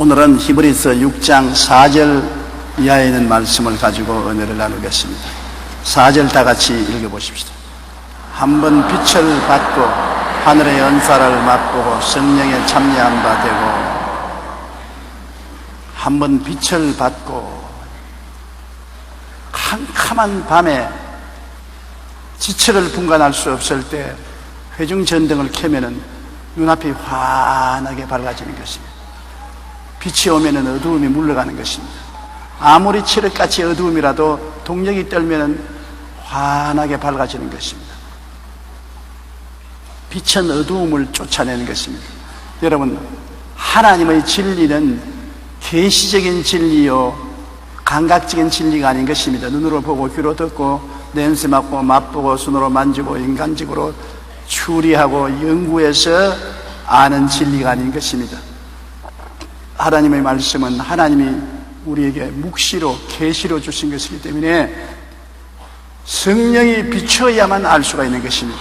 오늘은 히브리서 6장 4절 이하에 있는 말씀을 가지고 은혜를 나누겠습니다. 4절 다 같이 읽어보십시다. 한번 빛을 받고 하늘의 은사를 맛보고 성령에 참여한 바 되고, 한번 빛을 받고 캄캄한 밤에 지체를 분간할 수 없을 때 회중전등을 켜면은 눈앞이 환하게 밝아지는 것입니다. 빛이 오면은 어두움이 물러가는 것입니다. 아무리 칠흑같이 어두움이라도 동력이 떨면은 환하게 밝아지는 것입니다. 빛은 어두움을 쫓아내는 것입니다. 여러분, 하나님의 진리는 계시적인 진리요 감각적인 진리가 아닌 것입니다. 눈으로 보고 귀로 듣고 냄새 맡고 맛보고 손으로 만지고 인간적으로 추리하고 연구해서 아는 진리가 아닌 것입니다. 하나님의 말씀은 하나님이 우리에게 묵시로 계시로 주신 것이기 때문에 성령이 비추어야만 알 수가 있는 것입니다.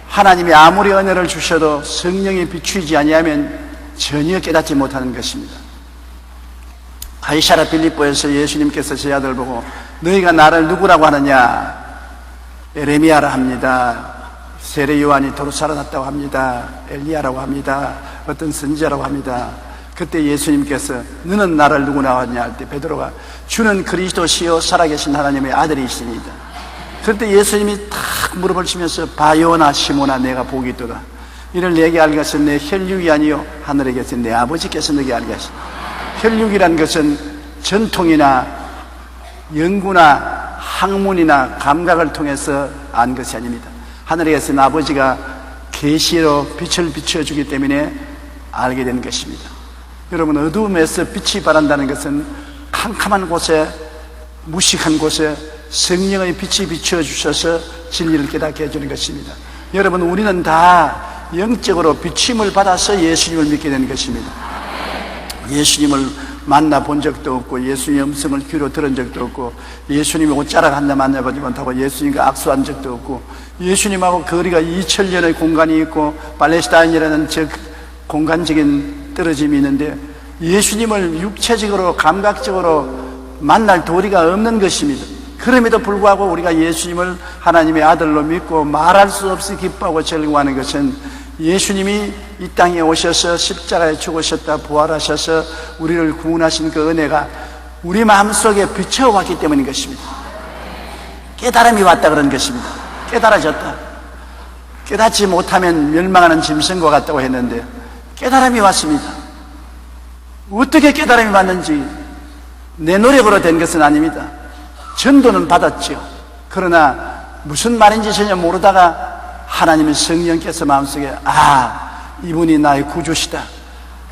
하나님이 아무리 은혜를 주셔도 성령이 비추지 아니하면 전혀 깨닫지 못하는 것입니다. 가이사랴 빌립보에서 예수님께서 제 아들 보고 너희가 나를 누구라고 하느냐? 에레미야라 합니다. 세례 요한이 도로 살아났다고 합니다. 엘리야라고 합니다. 어떤 선지자라고 합니다. 그때 예수님께서 너는 나를 누구라고 하느냐 할 때 베드로가 주는 그리스도시요 살아계신 하나님의 아들이시니이다. 그때 예수님이 탁 무릎을 치면서 바요나 시모나 내가 복이 있도다. 이를 내게 알게 하신 내 혈육이 아니요 하늘에 계신 내 아버지께서 내게 알게 하신. 혈육이란 것은 전통이나 연구나 학문이나 감각을 통해서 안 것이 아닙니다. 하늘에 계신 아버지가 계시로 빛을 비춰주기 때문에 알게 되는 것입니다. 여러분, 어두움에서 빛이 바란다는 것은 캄캄한 곳에, 무식한 곳에 성령의 빛이 비춰주셔서 진리를 깨닫게 해주는 것입니다. 여러분, 우리는 다 영적으로 비침을 받아서 예수님을 믿게 되는 것입니다. 예수님을 만나본 적도 없고 예수님의 음성을 귀로 들은 적도 없고 예수님이 옷자락 한 대 만나보지 못하고 예수님과 악수한 적도 없고 예수님하고 거리가 2000년의 공간이 있고 팔레스타인이라는 즉 공간적인 떨어짐이 있는데 예수님을 육체적으로 감각적으로 만날 도리가 없는 것입니다. 그럼에도 불구하고 우리가 예수님을 하나님의 아들로 믿고 말할 수 없이 기뻐하고 즐거워하는 것은 예수님이 이 땅에 오셔서 십자가에 죽으셨다 부활하셔서 우리를 구원하신 그 은혜가 우리 마음속에 비춰왔기 때문인 것입니다. 깨달음이 왔다 그런 것입니다. 깨달아졌다. 깨닫지 못하면 멸망하는 짐승과 같다고 했는데 깨달음이 왔습니다. 어떻게 깨달음이 왔는지 내 노력으로 된 것은 아닙니다. 전도는 받았죠. 그러나 무슨 말인지 전혀 모르다가 하나님의 성령께서 마음속에 이분이 나의 구주시다.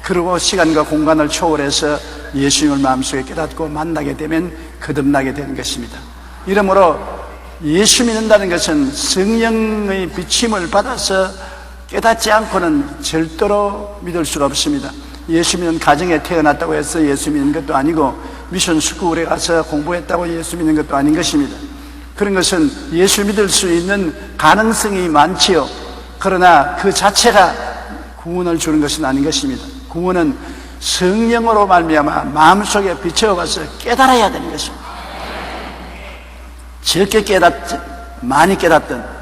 그리고 시간과 공간을 초월해서 예수님을 마음속에 깨닫고 만나게 되면 거듭나게 되는 것입니다. 이러므로 예수 믿는다는 것은 성령의 비침을 받아서 깨닫지 않고는 절대로 믿을 수가 없습니다. 예수 믿는 가정에 태어났다고 해서 예수 믿는 것도 아니고 미션 스쿨에 가서 공부했다고 예수 믿는 것도 아닌 것입니다. 그런 것은 예수 믿을 수 있는 가능성이 많지요. 그러나 그 자체가 구원을 주는 것은 아닌 것입니다. 구원은 성령으로 말미암아 마음속에 비춰가서 깨달아야 되는 것입니다. 적게 깨닫지 많이 깨닫든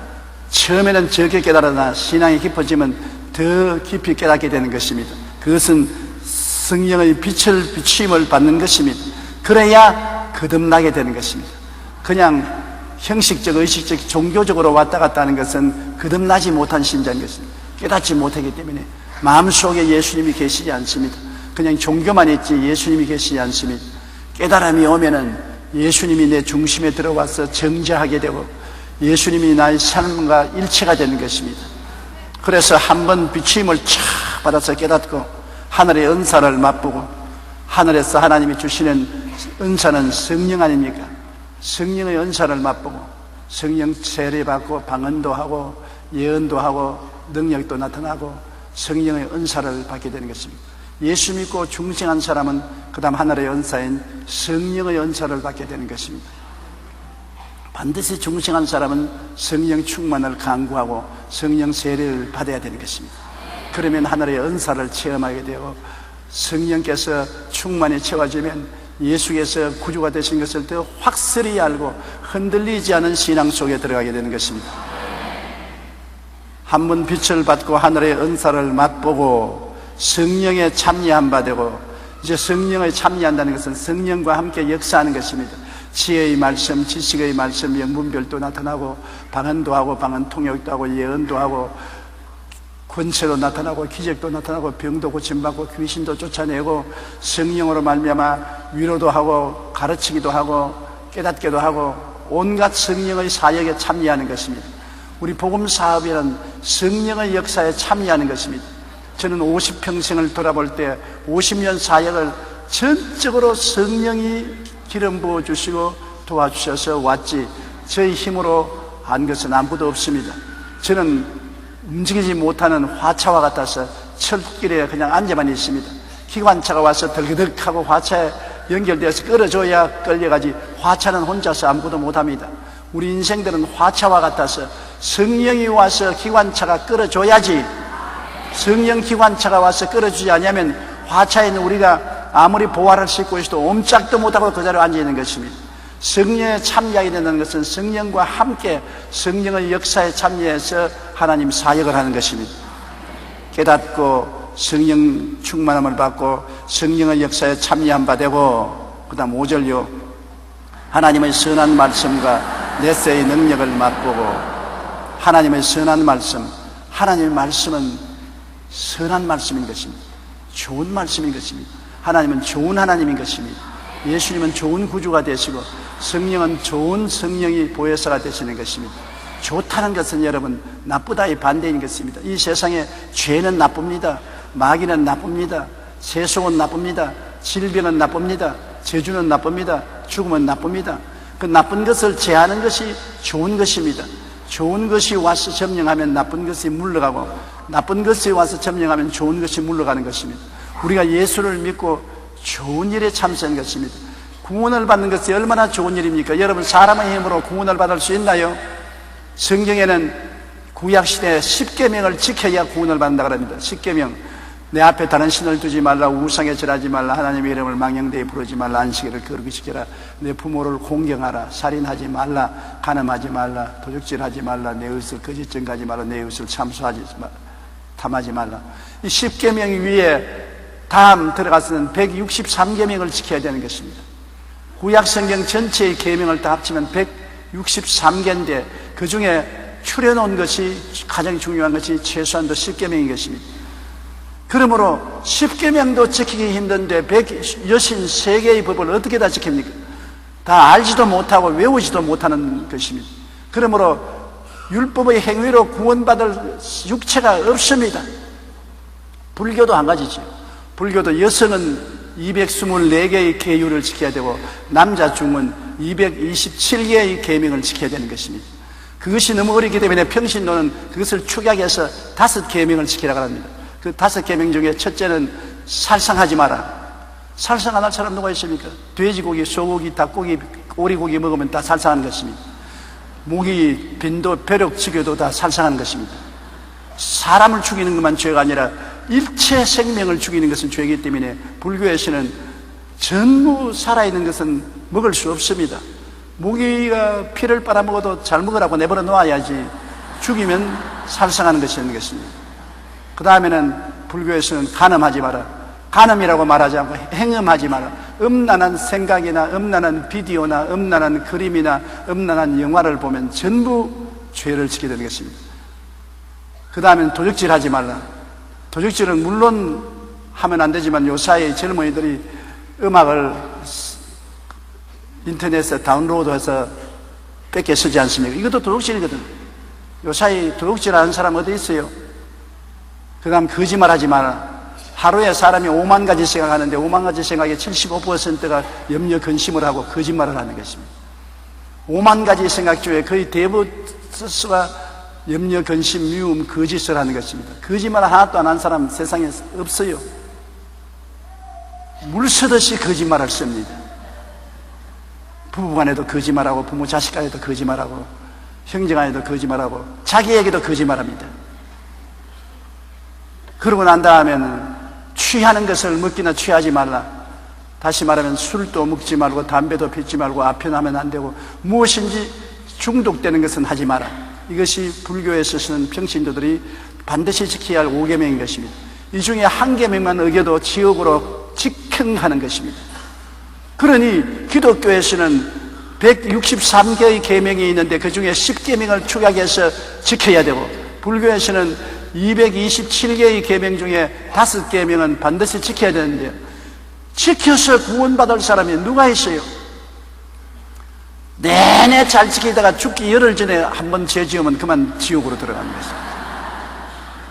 처음에는 적게 깨달으나 신앙이 깊어지면 더 깊이 깨닫게 되는 것입니다. 그것은 성령의 빛을 비추임을 받는 것입니다. 그래야 거듭나게 되는 것입니다. 그냥 형식적, 의식적, 종교적으로 왔다 갔다 하는 것은 거듭나지 못한 신자인 것입니다. 깨닫지 못하기 때문에 마음속에 예수님이 계시지 않습니다. 그냥 종교만 있지 예수님이 계시지 않습니다. 깨달음이 오면은 예수님이 내 중심에 들어와서 정죄하게 되고 예수님이 나의 삶과 일체가 되는 것입니다. 그래서 한번 비추임을 촥 받아서 깨닫고 하늘의 은사를 맛보고 하늘에서 하나님이 주시는 은사는 성령 아닙니까? 성령의 은사를 맛보고 성령 세례받고 방언도 하고 예언도 하고 능력도 나타나고 성령의 은사를 받게 되는 것입니다. 예수 믿고 중생한 사람은 그 다음 하늘의 은사인 성령의 은사를 받게 되는 것입니다. 반드시 중생한 사람은 성령 충만을 간구하고 성령 세례를 받아야 되는 것입니다. 그러면 하늘의 은사를 체험하게 되고 성령께서 충만히 채워지면 예수께서 구주가 되신 것을 더 확실히 알고 흔들리지 않은 신앙 속에 들어가게 되는 것입니다. 한 번 빛을 받고 하늘의 은사를 맛보고 성령에 참여한 바 되고, 이제 성령에 참여한다는 것은 성령과 함께 역사하는 것입니다. 지혜의 말씀, 지식의 말씀, 영분별도 나타나고 방언도 하고 방언 통역도 하고 예언도 하고 권세도 나타나고 기적도 나타나고 병도 고침받고 귀신도 쫓아내고 성령으로 말미암아 위로도 하고 가르치기도 하고 깨닫기도 하고 온갖 성령의 사역에 참여하는 것입니다. 우리 복음 사업이란 성령의 역사에 참여하는 것입니다. 저는 50평생을 돌아볼 때 50년 사역을 전적으로 성령이 기름 부어주시고 도와주셔서 왔지, 저희 힘으로 한 것은 아무도 없습니다. 저는 움직이지 못하는 화차와 같아서 철길에 그냥 앉아만 있습니다. 기관차가 와서 덜그덕하고 화차에 연결되어서 끌어줘야 끌려가지, 화차는 혼자서 아무것도 못합니다. 우리 인생들은 화차와 같아서 성령이 와서 기관차가 끌어줘야지, 성령 기관차가 와서 끌어주지 않으면 화차에는 우리가 아무리 보화를 싣고 있어도 옴짝도 못하고 그 자리에 앉아있는 것입니다. 성령에 참여하게 된다는 것은 성령과 함께 성령의 역사에 참여해서 하나님 사역을 하는 것입니다. 깨닫고 성령 충만함을 받고 성령의 역사에 참여한 바 되고, 그 다음 5절요, 하나님의 선한 말씀과 내세의 능력을 맛보고. 하나님의 선한 말씀, 하나님의 말씀은 선한 말씀인 것입니다. 좋은 말씀인 것입니다. 하나님은 좋은 하나님인 것입니다. 예수님은 좋은 구주가 되시고 성령은 좋은 성령이 보혜사가 되시는 것입니다. 좋다는 것은 여러분 나쁘다의 반대인 것입니다. 이 세상에 죄는 나쁩니다. 마귀는 나쁩니다. 세속은 나쁩니다. 질병은 나쁩니다. 저주는 나쁩니다. 죽음은 나쁩니다. 그 나쁜 것을 제하는 것이 좋은 것입니다. 좋은 것이 와서 점령하면 나쁜 것이 물러가고, 나쁜 것이 와서 점령하면 좋은 것이 물러가는 것입니다. 우리가 예수를 믿고 좋은 일에 참여하는 것입니다. 구원을 받는 것이 얼마나 좋은 일입니까? 여러분, 사람의 힘으로 구원을 받을 수 있나요? 성경에는 구약시대에 10계명을 지켜야 구원을 받는다고 합니다. 10계명. 내 앞에 다른 신을 두지 말라, 우상에 절하지 말라, 하나님의 이름을 망령되이 부르지 말라, 안식일을 거룩히 지켜라, 내 부모를 공경하라, 살인하지 말라, 간음하지 말라, 도적질하지 말라, 내 의를 거짓 증거하지 말라, 내 의를 참소하지 말라, 탐하지 말라. 이 10계명 위에 다음 들어가서는 163계명을 지켜야 되는 것입니다. 구약성경 전체의 계명을 다 합치면 163개인데 그 중에 추려놓은 것이 가장 중요한 것이 최소한도 10계명인 것입니다. 그러므로 10계명도 지키기 힘든데 163개의 법을 어떻게 다 지킵니까? 다 알지도 못하고 외우지도 못하는 것입니다. 그러므로 율법의 행위로 구원받을 육체가 없습니다. 불교도 한 가지죠. 불교도 여성은 224개의 계율을 지켜야 되고 남자 중은 227개의 계명을 지켜야 되는 것입니다. 그것이 너무 어렵기 때문에 평신도는 그것을 축약해서 5계명을 지키라고 합니다. 그 5계명 중에 첫째는 살상하지 마라. 살상 안 할 사람 누가 있습니까? 돼지고기, 소고기, 닭고기, 오리고기 먹으면 다 살상하는 것입니다. 모기, 빈도, 벼룩 죽여도 다 살상하는 것입니다. 사람을 죽이는 것만 죄가 아니라 일체 생명을 죽이는 것은 죄이기 때문에 불교에서는 전부 살아있는 것은 먹을 수 없습니다. 모기가 피를 빨아먹어도 잘 먹으라고 내버려 놓아야지, 죽이면 살상하는 것이 있는 것입니다. 그 다음에는 불교에서는 간음하지 마라. 간음이라고 말하지 않고 행음하지 마라. 음란한 생각이나 음란한 비디오나 음란한 그림이나 음란한 영화를 보면 전부 죄를 지게 되는 것입니다. 그 다음에는 도적질 하지 말라. 도적질은 물론 하면 안 되지만 요사이 젊은이들이 음악을 인터넷에 다운로드해서 뺏겨 쓰지 않습니까? 이것도 도둑질이거든. 요사이 도둑질하는 사람 어디 있어요? 그 다음 거짓말하지 마라. 하루에 사람이 5만 가지 생각하는데 5만 가지 생각의 75%가 염려 근심을 하고 거짓말을 하는 것입니다. 5만 가지 생각 중에 거의 대부수가 염려 근심 미움 거짓을 하는 것입니다. 거짓말 하나도 안 한 사람 세상에 없어요. 물 쓰듯이 거짓말을 씁니다. 부부간에도 거짓말하고 부모 자식간에도 거짓말하고 형제간에도 거짓말하고 자기에게도 거짓말합니다. 그러고 난 다음에는 취하는 것을 먹기나 취하지 말라. 다시 말하면 술도 먹지 말고 담배도 피지 말고 아편하면 안 되고 무엇인지 중독되는 것은 하지 마라. 이것이 불교에서 쓰는 평신도들이 반드시 지켜야 할 5계명인 것입니다. 이 중에 한 계명만 어겨도 지옥으로 직행하는 것입니다. 그러니 기독교에서는 163개의 계명이 있는데 그 중에 10계명을 축약해서 지켜야 되고, 불교에서는 227개의 계명 중에 5계명은 반드시 지켜야 되는데요, 지켜서 구원받을 사람이 누가 있어요? 내내 잘 지키다가 죽기 열흘 전에 한번 죄 지으면 그만 지옥으로 들어가는 것입니다.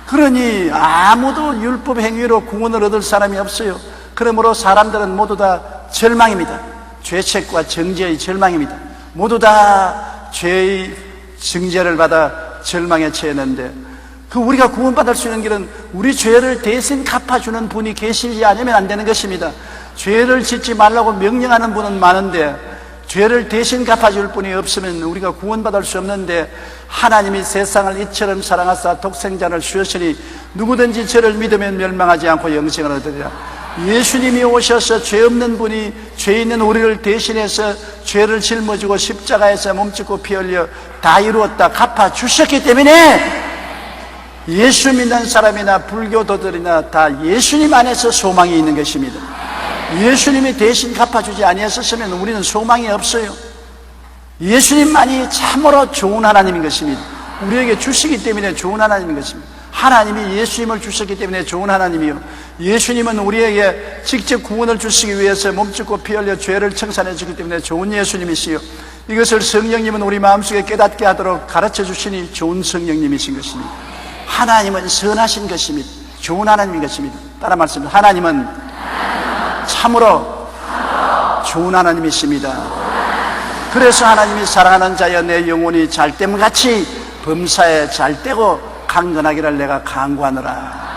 그러니 아무도 율법 행위로 구원을 얻을 사람이 없어요. 그러므로 사람들은 모두 다 절망입니다. 죄책과 정죄의 절망입니다. 모두 다 죄의 정죄를 받아 절망에 처했는데, 우리가 구원받을 수 있는 길은 우리 죄를 대신 갚아주는 분이 계시지 않으면 안 되는 것입니다. 죄를 짓지 말라고 명령하는 분은 많은데 죄를 대신 갚아줄 분이 없으면 우리가 구원받을 수 없는데, 하나님이 세상을 이처럼 사랑하사 독생자를 주셨으니 누구든지 저를 믿으면 멸망하지 않고 영생을 얻으리라. 예수님이 오셔서 죄 없는 분이 죄 있는 우리를 대신해서 죄를 짊어지고 십자가에서 몸짓고 피 흘려 다 이루었다 갚아주셨기 때문에 예수 믿는 사람이나 불교도들이나 다 예수님 안에서 소망이 있는 것입니다. 예수님이 대신 갚아주지 아니했었으면 우리는 소망이 없어요. 예수님만이 참으로 좋은 하나님인 것입니다. 우리에게 주시기 때문에 좋은 하나님인 것입니다. 하나님이 예수님을 주셨기 때문에 좋은 하나님이요, 예수님은 우리에게 직접 구원을 주시기 위해서 몸짓고 피 흘려 죄를 청산해 주기 때문에 좋은 예수님이시요, 이것을 성령님은 우리 마음속에 깨닫게 하도록 가르쳐 주시니 좋은 성령님이신 것입니다. 하나님은 선하신 것입니다. 좋은 하나님인 것입니다. 따라 말씀드립니다. 하나님은 참으로 좋은 하나님이십니다. 그래서 하나님이 사랑하는 자여 내 영혼이 잘됨같이 범사에 잘되고 강건하기를 내가 간구하노라.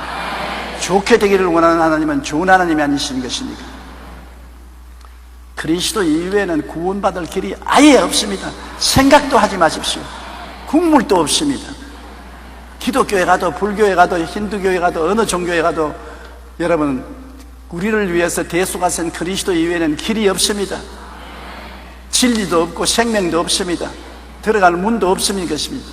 좋게 되기를 원하는 하나님은 좋은 하나님이 아니신 것입니까? 그리스도 이외에는 구원받을 길이 아예 없습니다. 생각도 하지 마십시오. 국물도 없습니다. 기독교에 가도 불교에 가도 힌두교에 가도 어느 종교에 가도 여러분, 우리를 위해서 대수가 센 그리스도 이외에는 길이 없습니다. 진리도 없고 생명도 없습니다. 들어갈 문도 없습니다. 것입니다.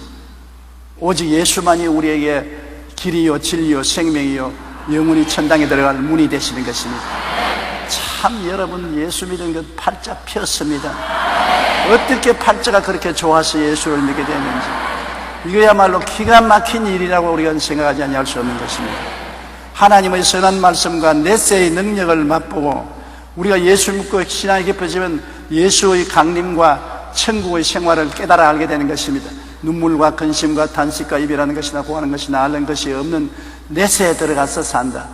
오직 예수만이 우리에게 길이요 진리요 생명이요 영원히 천당에 들어갈 문이 되시는 것입니다. 참 여러분, 예수 믿은 것 팔자 폈습니다. 어떻게 팔자가 그렇게 좋아서 예수를 믿게 되는지, 이거야말로 기가 막힌 일이라고 우리가 생각하지 않을 수 없는 것입니다. 하나님의 선한 말씀과 내세의 능력을 맛보고 우리가 예수 믿고 신앙이 깊어지면 예수의 강림과 천국의 생활을 깨달아 알게 되는 것입니다. 눈물과 근심과 탄식과 이별하는 것이나 고하는 것이나 앓는 것이 없는 내세에 들어가서 산다.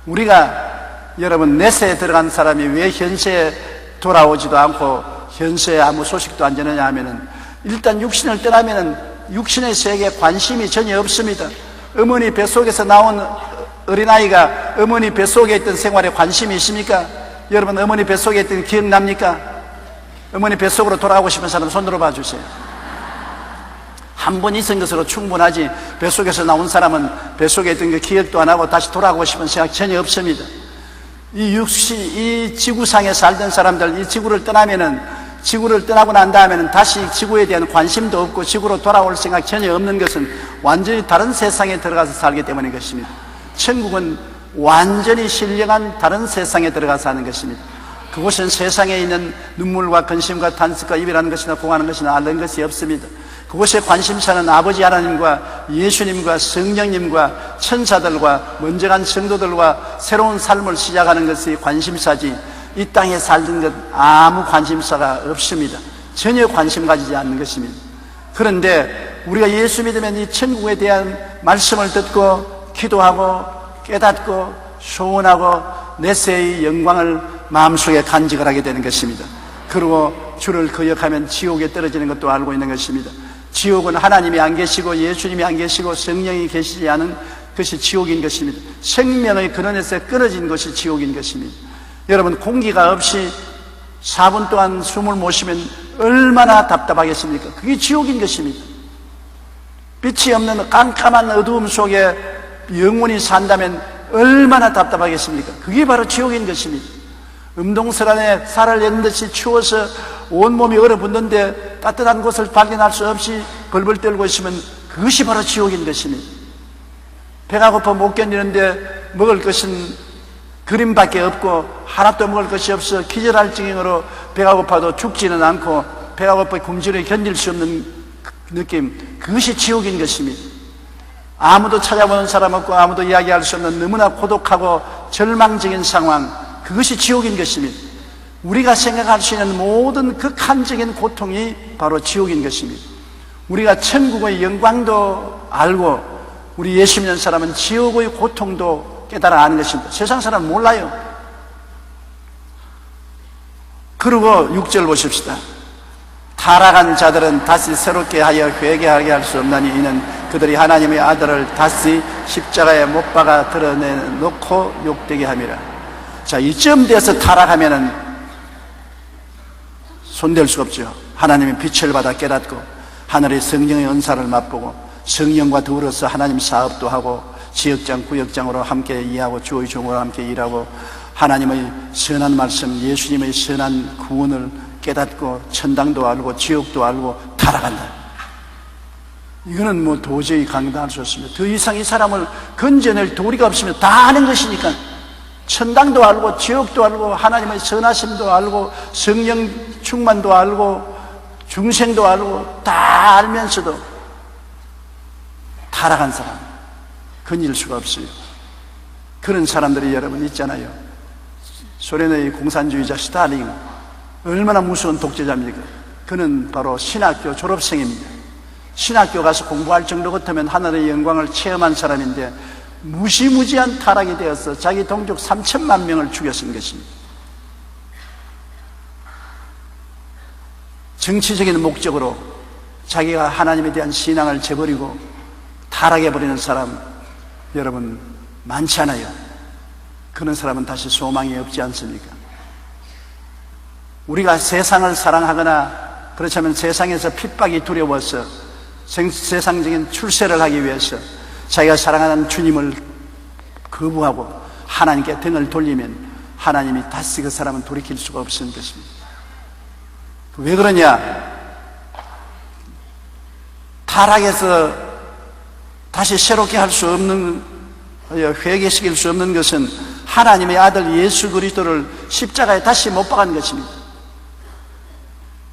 우리가 여러분, 내세에 들어간 사람이 왜 현세에 돌아오지도 않고 현세에 아무 소식도 안 전하냐 하면은, 일단 육신을 떠나면은 육신의 세계에 관심이 전혀 없습니다. 어머니 뱃속에서 나온 어린아이가 어머니 뱃속에 있던 생활에 관심이 있습니까? 여러분, 어머니 뱃속에 있던 기억납니까? 어머니 뱃속으로 돌아가고 싶은 사람 손 들어봐 주세요. 한 번 있은 것으로 충분하지, 뱃속에서 나온 사람은 뱃속에 있던 게 기억도 안 하고 다시 돌아가고 싶은 생각 전혀 없습니다. 이 지구상에 살던 사람들, 이 지구를 떠나면은, 지구를 떠나고 난 다음에는 다시 지구에 대한 관심도 없고 지구로 돌아올 생각 전혀 없는 것은 완전히 다른 세상에 들어가서 살기 때문인 것입니다. 천국은 완전히 신령한 다른 세상에 들어가서 사는 것입니다. 그곳은 세상에 있는 눈물과 근심과 탄식과 이별하는 것이나 공하는 것이나 앓는 것이 없습니다. 그곳에 관심사는 아버지 하나님과 예수님과 성령님과 천사들과 먼저 간 성도들과 새로운 삶을 시작하는 것이 관심사지, 이 땅에 살던 것 아무 관심사가 없습니다. 전혀 관심 가지지 않는 것입니다. 그런데 우리가 예수 믿으면 이 천국에 대한 말씀을 듣고 기도하고 깨닫고 소원하고 내세의 영광을 마음속에 간직을 하게 되는 것입니다. 그리고 주를 거역하면 지옥에 떨어지는 것도 알고 있는 것입니다. 지옥은 하나님이 안 계시고 예수님이 안 계시고 성령이 계시지 않은 것이 지옥인 것입니다. 생명의 근원에서 끊어진 것이 지옥인 것입니다. 여러분, 공기가 없이 4분 동안 숨을 못 쉬면 얼마나 답답하겠습니까? 그게 지옥인 것입니다. 빛이 없는 깜깜한 어두움 속에 영원히 산다면 얼마나 답답하겠습니까? 그게 바로 지옥인 것입니다. 음동설 안에 살을 내는 듯이 추워서 온몸이 얼어붙는데 따뜻한 곳을 발견할 수 없이 벌벌 떨고 있으면 그것이 바로 지옥인 것입니다. 배가 고파 못 견디는데 먹을 것은 그림밖에 없고 하나도 먹을 것이 없어 기절할 지경으로 배가 고파도 죽지는 않고 배가 고파 굶주려 견딜 수 없는 느낌, 그것이 지옥인 것입니다. 아무도 찾아보는 사람 없고 아무도 이야기할 수 없는 너무나 고독하고 절망적인 상황, 그것이 지옥인 것입니다. 우리가 생각할 수 있는 모든 극한적인 고통이 바로 지옥인 것입니다. 우리가 천국의 영광도 알고 우리 예수 믿는 사람은 지옥의 고통도 깨달아 아는 것입니다. 세상 사람은 몰라요. 그리고 6절 보십시다. 타락한 자들은 다시 새롭게 하여 회개하게 할 수 없나니 이는 그들이 하나님의 아들을 다시 십자가에 못 박아 드러내놓고 욕되게 함이라. 자, 이쯤 돼서 타락하면은 손댈 수가 없죠. 하나님의 빛을 받아 깨닫고 하늘의 성령의 은사를 맛보고 성령과 더불어서 하나님 사업도 하고 지역장, 구역장으로 함께 일하고 주의 종으로 함께 일하고 하나님의 선한 말씀, 예수님의 선한 구원을 깨닫고 천당도 알고 지옥도 알고 타락한다. 이거는 뭐 도저히 감당할 수 없습니다. 더 이상 이 사람을 건져낼 도리가 없으면 다 아는 것이니까 천당도 알고 지옥도 알고 하나님의 선하심도 알고 성령 충만도 알고 중생도 알고 다 알면서도 타락한 사람 건질 수가 없어요. 그런 사람들이 여러분 있잖아요. 소련의 공산주의자 스탈린, 얼마나 무서운 독재자입니까? 그는 바로 신학교 졸업생입니다. 신학교 가서 공부할 정도 같으면 하늘의 영광을 체험한 사람인데 무시무지한 타락이 되어서 자기 동족 3천만 명을 죽였은 것입니다. 정치적인 목적으로 자기가 하나님에 대한 신앙을 저버리고 타락해버리는 사람 여러분 많지 않아요. 그런 사람은 다시 소망이 없지 않습니까? 우리가 세상을 사랑하거나 그렇다면 세상에서 핍박이 두려워서 세상적인 출세를 하기 위해서 자기가 사랑하는 주님을 거부하고 하나님께 등을 돌리면 하나님이 다시 그 사람은 돌이킬 수가 없는 것입니다. 왜 그러냐? 타락해서 다시 새롭게 할 수 없는, 회개시킬 수 없는 것은 하나님의 아들 예수 그리스도를 십자가에 다시 못 박은 것입니다.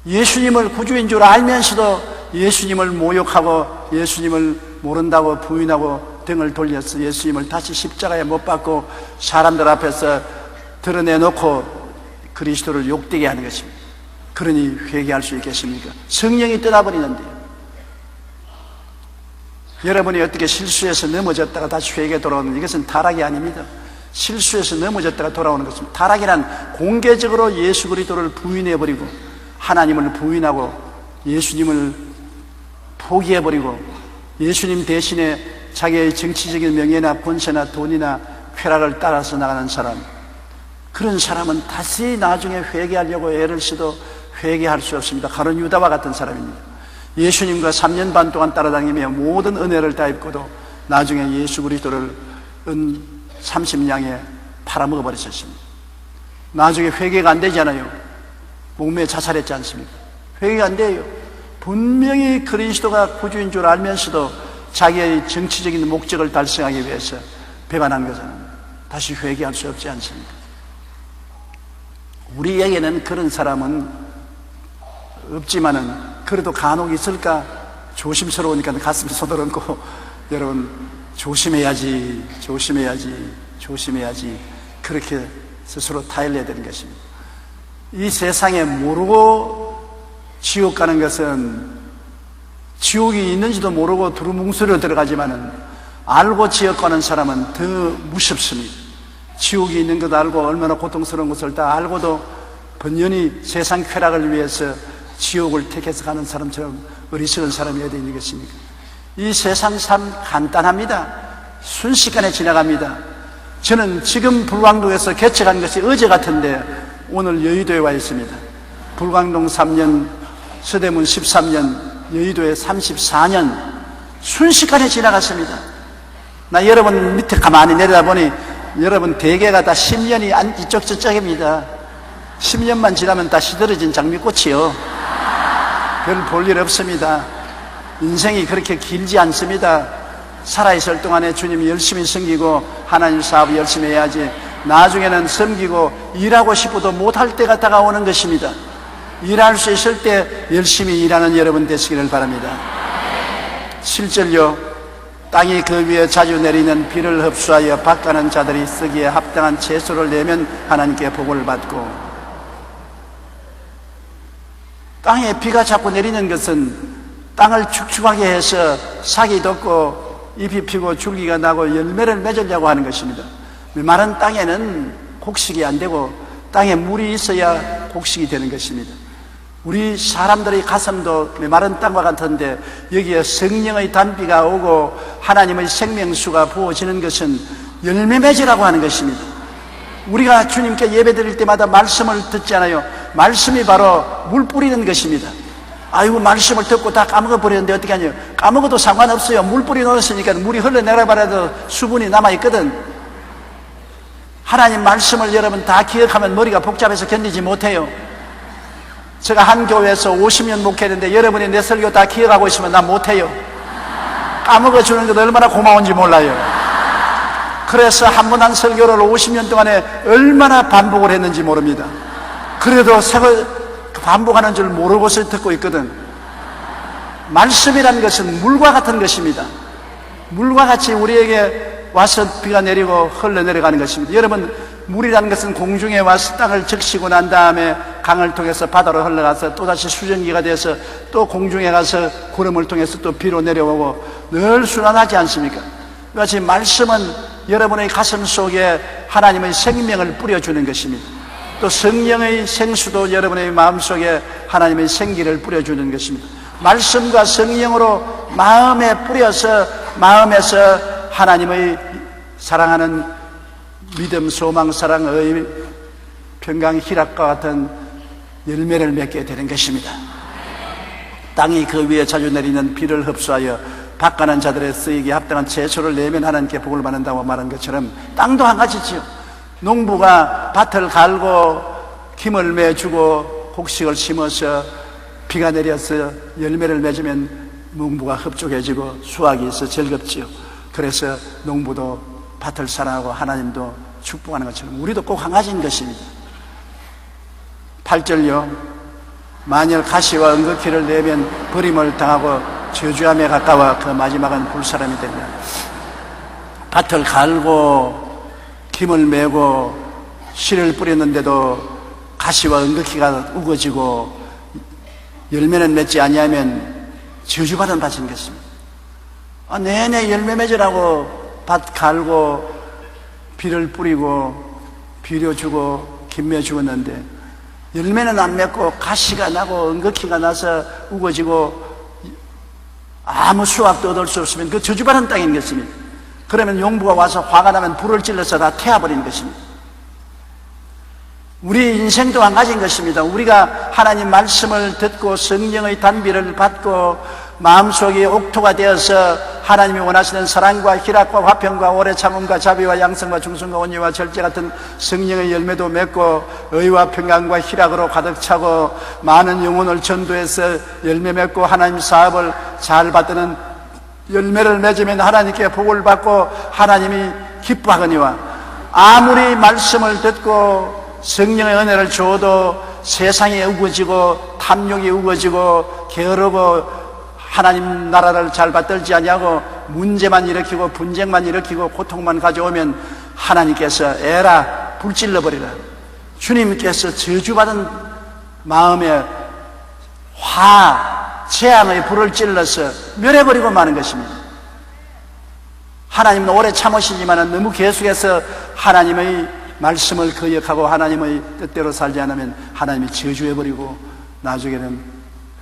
예수님을 구주인 줄 알면서도 예수님을 모욕하고 예수님을 모른다고 부인하고 등을 돌려서 예수님을 다시 십자가에 못 박고 사람들 앞에서 드러내놓고 그리스도를 욕되게 하는 것입니다. 그러니 회개할 수 있겠습니까? 성령이 떠나버리는데요. 여러분이 어떻게 실수해서 넘어졌다가 다시 회개 돌아오는 이것은 타락이 아닙니다. 실수해서 넘어졌다가 돌아오는 것입니다. 타락이란 공개적으로 예수 그리스도를 부인해버리고 하나님을 부인하고 예수님을 포기해버리고 예수님 대신에 자기의 정치적인 명예나 권세나 돈이나 쾌락을 따라서 나가는 사람, 그런 사람은 다시 나중에 회개하려고 애를 써도 회개할 수 없습니다. 가룟 유다와 같은 사람입니다. 예수님과 3년 반 동안 따라다니며 모든 은혜를 다 입고도 나중에 예수 그리스도를 은 30냥에 팔아먹어버리셨습니다. 나중에 회개가 안 되잖아요. 목매에 자살했지 않습니까? 회개가 안 돼요. 분명히 그리스도가 구주인 줄 알면서도 자기의 정치적인 목적을 달성하기 위해서 배반한 것은 다시 회개할 수 없지 않습니까? 우리에게는 그런 사람은 없지만은 그래도 간혹 있을까 조심스러우니까 가슴이 서늘었고 여러분 조심해야지 그렇게 스스로 타일러야 되는 것입니다. 이 세상에 모르고 지옥 가는 것은 지옥이 있는지도 모르고 두루뭉술로 들어가지만은 알고 지옥 가는 사람은 더 무섭습니다. 지옥이 있는 것도 알고 얼마나 고통스러운 것을 다 알고도 번연히 세상 쾌락을 위해서 지옥을 택해서 가는 사람처럼 어리석은 사람이어야 되는 것입니까? 이 세상 삶 간단합니다. 순식간에 지나갑니다. 저는 지금 불광동에서 개척한 것이 어제 같은데 오늘 여의도에 와 있습니다. 불광동 3년, 서대문 13년, 여의도에 34년 순식간에 지나갔습니다. 나 여러분 밑에 가만히 내려다보니 여러분 대개가 다 10년이 이쪽 저쪽입니다. 10년만 지나면 다 시들어진 장미꽃이요. 별 볼 일 없습니다. 인생이 그렇게 길지 않습니다. 살아있을 동안에 주님 열심히 섬기고 하나님 사업 열심히 해야지 나중에는 섬기고 일하고 싶어도 못할 때가 다가오는 것입니다. 일할 수 있을 때 열심히 일하는 여러분 되시기를 바랍니다. 7절요. 땅이 그 위에 자주 내리는 비를 흡수하여 밭가는 자들이 쓰기에 합당한 채소를 내면 하나님께 복을 받고. 땅에 비가 자꾸 내리는 것은 땅을 축축하게 해서 싹이 돋고 잎이 피고 줄기가 나고 열매를 맺으려고 하는 것입니다. 마른 땅에는 곡식이 안 되고 땅에 물이 있어야 곡식이 되는 것입니다. 우리 사람들의 가슴도 마른 땅과 같은데 여기에 성령의 단비가 오고 하나님의 생명수가 부어지는 것은 열매 맺으라고 하는 것입니다. 우리가 주님께 예배 드릴 때마다 말씀을 듣잖아요. 말씀이 바로 물 뿌리는 것입니다. 아이고 말씀을 듣고 다 까먹어버렸는데 어떻게 하냐. 까먹어도 상관없어요. 물 뿌리 놓았으니까 물이 흘러내려봐도 수분이 남아있거든. 하나님 말씀을 여러분 다 기억하면 머리가 복잡해서 견디지 못해요. 제가 한 교회에서 50년 목회했는데 여러분이 내 설교 다 기억하고 있으면 나 못해요. 까먹어주는 것도 얼마나 고마운지 몰라요. 그래서 한 번 한 설교를 50년 동안에 얼마나 반복을 했는지 모릅니다. 그래도 반복하는 줄 모르고서 듣고 있거든. 말씀이라는 것은 물과 같은 것입니다. 물과 같이 우리에게 와서 비가 내리고 흘러내려가는 것입니다. 여러분, 물이라는 것은 공중에 와서 땅을 적시고 난 다음에 강을 통해서 바다로 흘러가서 또다시 수증기가 돼서 또 공중에 가서 구름을 통해서 또 비로 내려오고 늘 순환하지 않습니까? 그것이 말씀은 여러분의 가슴 속에 하나님의 생명을 뿌려주는 것입니다. 또 성령의 생수도 여러분의 마음속에 하나님의 생기를 뿌려주는 것입니다. 말씀과 성령으로 마음에 뿌려서 마음에서 하나님의 사랑하는 믿음, 소망, 사랑의 평강, 희락과 같은 열매를 맺게 되는 것입니다. 땅이 그 위에 자주 내리는 비를 흡수하여 밭가는 자들의 쓰이기에 합당한 채소를 내면 하나님께 복을 받는다고 말한 것처럼 땅도 한 가지지요. 농부가 밭을 갈고 김을 매주고 곡식을 심어서 비가 내려서 열매를 맺으면 농부가 흡족해지고 수확이 있어 즐겁지요. 그래서 농부도 밭을 사랑하고 하나님도 축복하는 것처럼 우리도 꼭 한 가지인 것입니다. 8절요. 만일 가시와 은극히를 내면 버림을 당하고 저주함에 가까워 그 마지막은 불사람이 됩니다. 밭을 갈고 김을 메고 씨를 뿌렸는데도 가시와 은극히가 우거지고 열매는 맺지 아니하면 저주받은 밭인 것입니다. 내내 열매 맺으라고 밭 갈고 비를 뿌리고 비료 주고 김매 주었는데 열매는 안 맺고 가시가 나고 은극히가 나서 우거지고 아무 수확도 얻을 수 없으면 그 저주받은 땅인 것입니다. 그러면 용부가 와서 화가 나면 불을 찔러서 다 태워버리는 것입니다. 우리 인생도 한 가지인 것입니다. 우리가 하나님 말씀을 듣고 성령의 단비를 받고 마음속이 옥토가 되어서 하나님이 원하시는 사랑과 희락과 화평과 오래 참음과 자비와 양성과 중성과 온유와 절제 같은 성령의 열매도 맺고 의와 평강과 희락으로 가득 차고 많은 영혼을 전도해서 열매 맺고 하나님 사업을 잘 받드는 열매를 맺으면 하나님께 복을 받고 하나님이 기뻐하거니와 아무리 말씀을 듣고 성령의 은혜를 주어도 세상이 우거지고 탐욕이 우거지고 게으르고 하나님 나라를 잘 받들지 아니하고 문제만 일으키고 분쟁만 일으키고 고통만 가져오면 하나님께서 에라 불질러버리라. 주님께서 저주받은 마음에 재앙의 불을 찔러서 멸해버리고 마는 것입니다. 하나님은 오래 참으시지만 너무 계속해서 하나님의 말씀을 거역하고 하나님의 뜻대로 살지 않으면 하나님이 저주해버리고 나중에는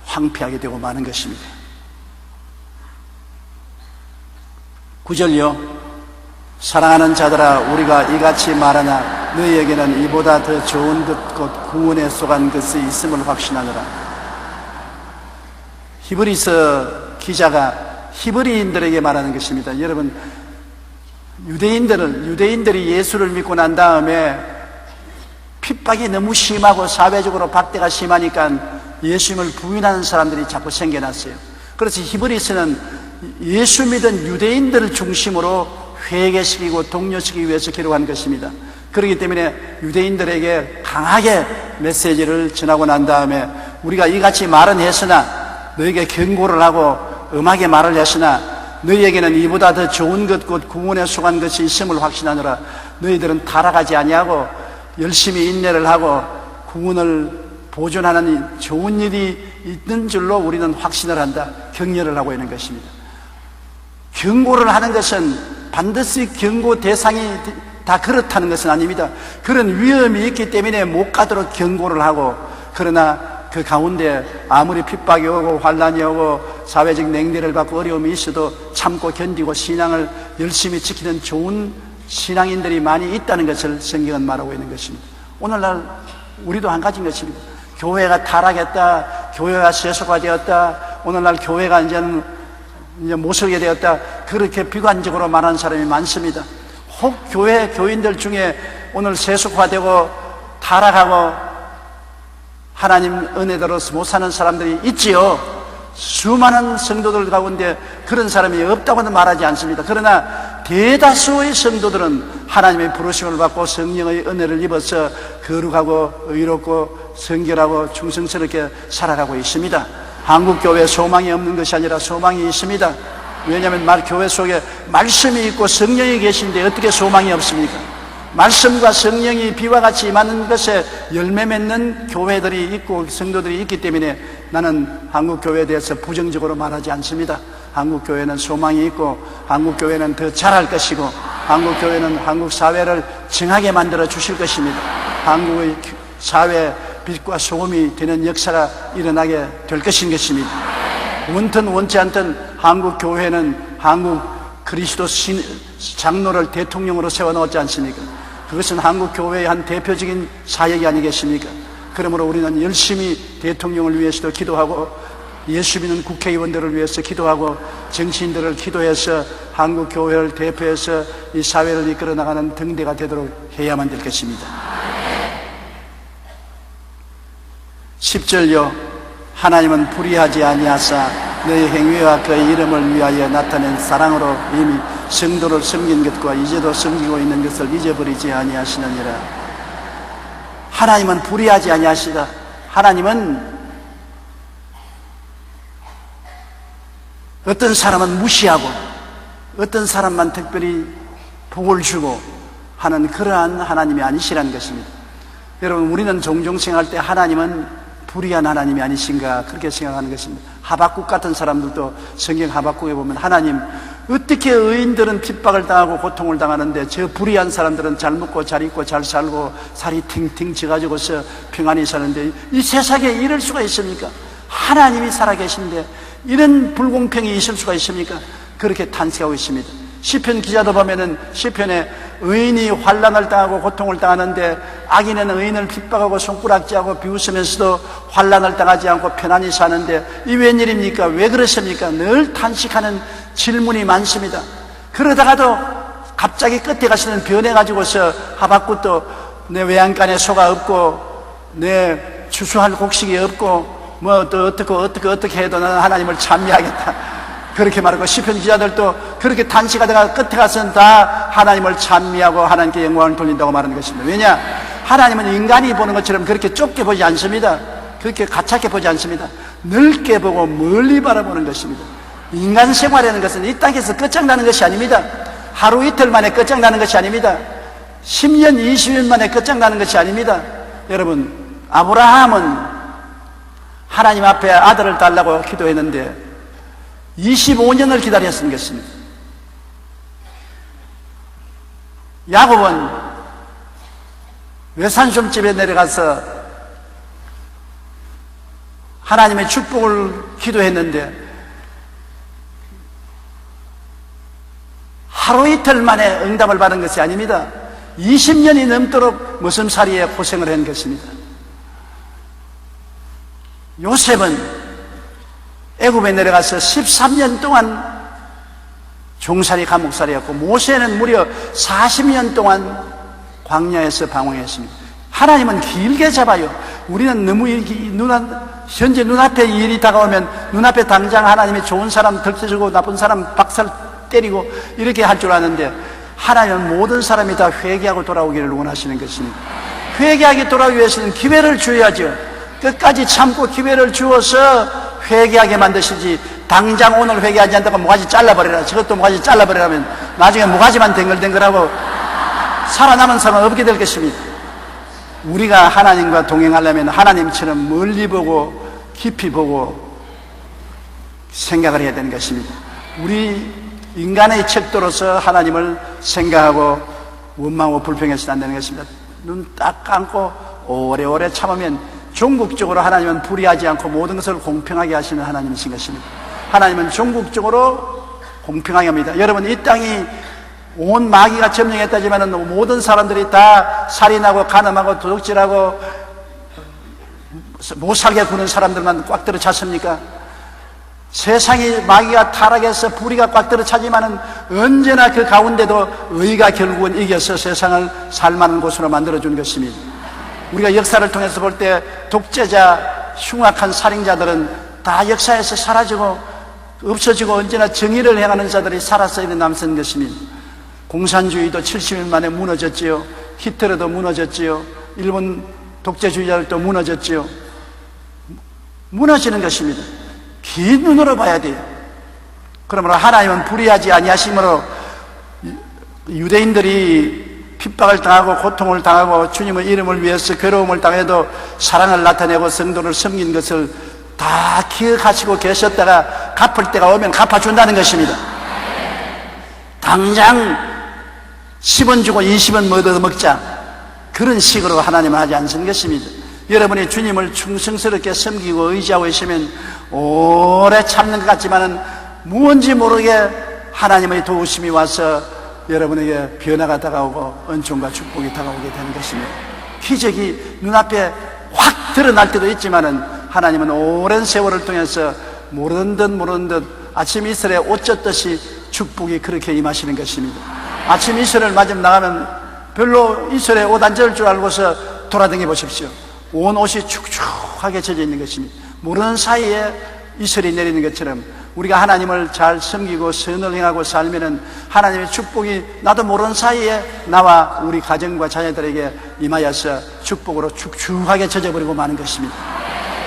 황폐하게 되고 마는 것입니다. 9절요. 사랑하는 자들아 우리가 이같이 말하나 너희에게는 이보다 더 좋은 것 곧 구원에 속한 것이 있음을 확신하노라. 히브리서 기자가 히브리인들에게 말하는 것입니다. 여러분 유대인들이 예수를 믿고 난 다음에 핍박이 너무 심하고 사회적으로 박대가 심하니까 예수님을 부인하는 사람들이 자꾸 생겨났어요. 그래서 히브리서는 예수 믿은 유대인들을 중심으로 회개시키고 독려시키기 위해서 기록한 것입니다. 그렇기 때문에 유대인들에게 강하게 메시지를 전하고 난 다음에 우리가 이같이 말은 했으나 너에게 경고를 하고 엄하게 말을 했으나 너희에게는 이보다 더 좋은 것 곧 구원에 속한 것이 있음을 확신하노라. 너희들은 타락하지 아니하고 열심히 인내를 하고 구원을 보존하는 좋은 일이 있는 줄로 우리는 확신을 한다. 격려를 하고 있는 것입니다. 경고를 하는 것은 반드시 경고 대상이 다 그렇다는 것은 아닙니다. 그런 위험이 있기 때문에 못 가도록 경고를 하고, 그러나 그 가운데 아무리 핍박이 오고 환난이 오고 사회적 냉대를 받고 어려움이 있어도 참고 견디고 신앙을 열심히 지키는 좋은 신앙인들이 많이 있다는 것을 성경은 말하고 있는 것입니다. 오늘날 우리도 한 가지인 것입니다. 교회가 타락했다, 교회가 세속화되었다, 오늘날 교회가 이제 못 서게 되었다, 그렇게 비관적으로 말하는 사람이 많습니다. 혹 교회 교인들 중에 오늘 세속화되고 타락하고 하나님 은혜대로서 못 사는 사람들이 있지요. 수많은 성도들 가운데 그런 사람이 없다고는 말하지 않습니다. 그러나 대다수의 성도들은 하나님의 부르심을 받고 성령의 은혜를 입어서 거룩하고 의롭고 성결하고 충성스럽게 살아가고 있습니다. 한국교회 소망이 없는 것이 아니라 소망이 있습니다. 왜냐하면 교회 속에 말씀이 있고 성령이 계신데 어떻게 소망이 없습니까? 말씀과 성령이 비와 같이 임하는 것에 열매 맺는 교회들이 있고 성도들이 있기 때문에 나는 한국교회에 대해서 부정적으로 말하지 않습니다. 한국교회는 소망이 있고 한국교회는 더 잘할 것이고 한국교회는 한국 사회를 정하게 만들어 주실 것입니다. 한국의 사회 빛과 소금이 되는 역사가 일어나게 될 것입니다. 원든 원치 않든 한국교회는 한국 그리스도 장로를 대통령으로 세워놓았지 않습니까? 그것은 한국교회의 한 대표적인 사역이 아니겠습니까? 그러므로 우리는 열심히 대통령을 위해서도 기도하고 예수 믿는 국회의원들을 위해서 기도하고 정치인들을 기도해서 한국교회를 대표해서 이 사회를 이끌어 나가는 등대가 되도록 해야만 될 것입니다. 10절요. 하나님은 불의하지 아니하사 너희 행위와 그의 이름을 위하여 나타낸 사랑으로 이미 성도를 섬긴 것과 이제도 섬기고 있는 것을 잊어버리지 아니하시느니라. 하나님은 불의하지 아니하시다. 하나님은 어떤 사람은 무시하고 어떤 사람만 특별히 복을 주고 하는 그러한 하나님이 아니시라는 것입니다. 여러분, 우리는 종종 생각할 때 하나님은 불의한 하나님이 아니신가 그렇게 생각하는 것입니다. 하박국 같은 사람들도 성경 하박국에 보면 하나님 어떻게 의인들은 핍박을 당하고 고통을 당하는데 저 불의한 사람들은 잘 먹고 잘 입고 잘 살고 살이 팅팅 져가지고서 평안히 사는데 이 세상에 이럴 수가 있습니까? 하나님이 살아계신데 이런 불공평이 있을 수가 있습니까? 그렇게 탄식하고 있습니다. 시편 기자도 보면은 시편에 의인이 환난을 당하고 고통을 당하는데 악인은 의인을 핍박하고 손가락질하고 비웃으면서도 환난을 당하지 않고 편안히 사는데 이 웬일입니까? 왜 그렇습니까? 늘 탄식하는 질문이 많습니다. 그러다가도 갑자기 끝에 가서는 변해가지고서 하박국도 내 외양간에 소가 없고 내 추수할 곡식이 없고 뭐 또 어떻게 해도 나는 하나님을 찬미하겠다 그렇게 말하고, 시편 기자들도 그렇게 탄식하다가 끝에 가서는 다 하나님을 찬미하고 하나님께 영광을 돌린다고 말하는 것입니다. 왜냐? 하나님은 인간이 보는 것처럼 그렇게 좁게 보지 않습니다. 그렇게 가깝게 보지 않습니다. 넓게 보고 멀리 바라보는 것입니다. 인간 생활이라는 것은 이 땅에서 끝장나는 것이 아닙니다. 하루 이틀 만에 끝장나는 것이 아닙니다. 10년 20년 만에 끝장나는 것이 아닙니다. 여러분, 아브라함은 하나님 앞에 아들을 달라고 기도했는데 25년을 기다렸던 것입니다. 야곱은 외산점집에 내려가서 하나님의 축복을 기도했는데 하루 이틀 만에 응답을 받은 것이 아닙니다. 20년이 넘도록 머슴살이에 고생을 한 것입니다. 요셉은 애굽에 내려가서 13년 동안 종살이 감옥살이였고, 모세는 무려 40년 동안 광야에서 방황했습니다. 하나님은 길게 잡아요. 우리는 너무 현재 눈앞에 일이 다가오면 눈앞에 당장 하나님이 좋은 사람 덜쳐주고 나쁜 사람 박살 때리고 이렇게 할 줄 아는데, 하나님은 모든 사람이 다 회개하고 돌아오기를 원하시는 것입니다. 회개하게 돌아오기 위해서는 기회를 주어야죠. 끝까지 참고 기회를 주어서 회개하게 만드시지, 당장 오늘 회개하지 않다가 모가지 잘라버리라, 저것도 모가지 잘라버리라면 나중에 모가지만 댕글댕글하고 살아남은 사람은 없게 될 것입니다. 우리가 하나님과 동행하려면 하나님처럼 멀리 보고 깊이 보고 생각을 해야 되는 것입니다. 우리 인간의 척도로서 하나님을 생각하고 원망하고 불평해서는 안 되는 것입니다. 눈 딱 감고 오래오래 참으면 종국적으로 하나님은 불의하지 않고 모든 것을 공평하게 하시는 하나님이신 것입니다. 하나님은 종국적으로 공평하게 합니다. 여러분, 이 땅이 온 마귀가 점령했다지만 모든 사람들이 다 살인하고 간음하고 도둑질하고 못 살게 구는 사람들만 꽉 들어 찼습니까? 세상이 마귀가 타락해서 불의가 꽉 들어 차지만은 언제나 그 가운데도 의가 결국은 이겨서 세상을 살만한 곳으로 만들어준 것입니다. 우리가 역사를 통해서 볼 때 독재자, 흉악한 살인자들은 다 역사에서 사라지고 없어지고 언제나 정의를 행하는 자들이 살아서 일어남는 것입니다. 공산주의도 70년 만에 무너졌지요. 히틀러도 무너졌지요. 일본 독재주의자들도 무너졌지요. 무너지는 것입니다. 긴 눈으로 봐야 돼요. 그러므로 하나님은 불의하지 아니하심으로 유대인들이 핍박을 당하고 고통을 당하고 주님의 이름을 위해서 괴로움을 당해도 사랑을 나타내고 성도를 섬긴 것을 다 기억하시고 계셨다가 갚을 때가 오면 갚아준다는 것입니다. 당장 10원 주고 20원 얻어먹자, 그런 식으로 하나님은 하지 않는 것입니다. 여러분이 주님을 충성스럽게 섬기고 의지하고 있으면 오래 참는 것 같지만은 무언지 모르게 하나님의 도우심이 와서 여러분에게 변화가 다가오고 은총과 축복이 다가오게 되는 것입니다. 기적이 눈앞에 확 드러날 때도 있지만은 하나님은 오랜 세월을 통해서 모르는 듯 아침 이슬에 옷 젖듯이 축복이 그렇게 임하시는 것입니다. 아침 이슬을 맞으면 나가면 별로 이슬에 옷 안 젖을 줄 알고서 돌아다녀 보십시오. 온 옷이 축축하게 젖어 있는 것입니다. 모르는 사이에 이슬이 내리는 것처럼 우리가 하나님을 잘 섬기고 선을 행하고 살면은 하나님의 축복이 나도 모르는 사이에 나와 우리 가정과 자녀들에게 임하여서 축복으로 축축하게 젖어버리고 마는 것입니다.